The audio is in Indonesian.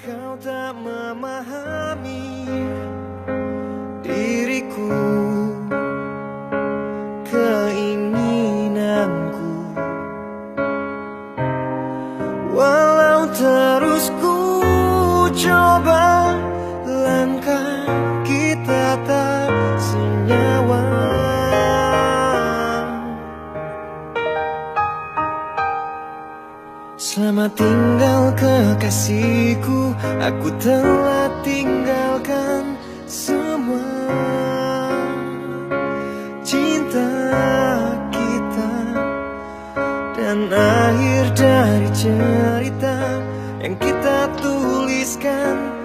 Kau tak memahami diriku, keinginanku. Walau terus ku coba, langkah kita tak senyawa. Selamat tinggal kekasihku, aku telah tinggalkan semua. Cinta kita dan akhir dari cerita yang kita tuliskan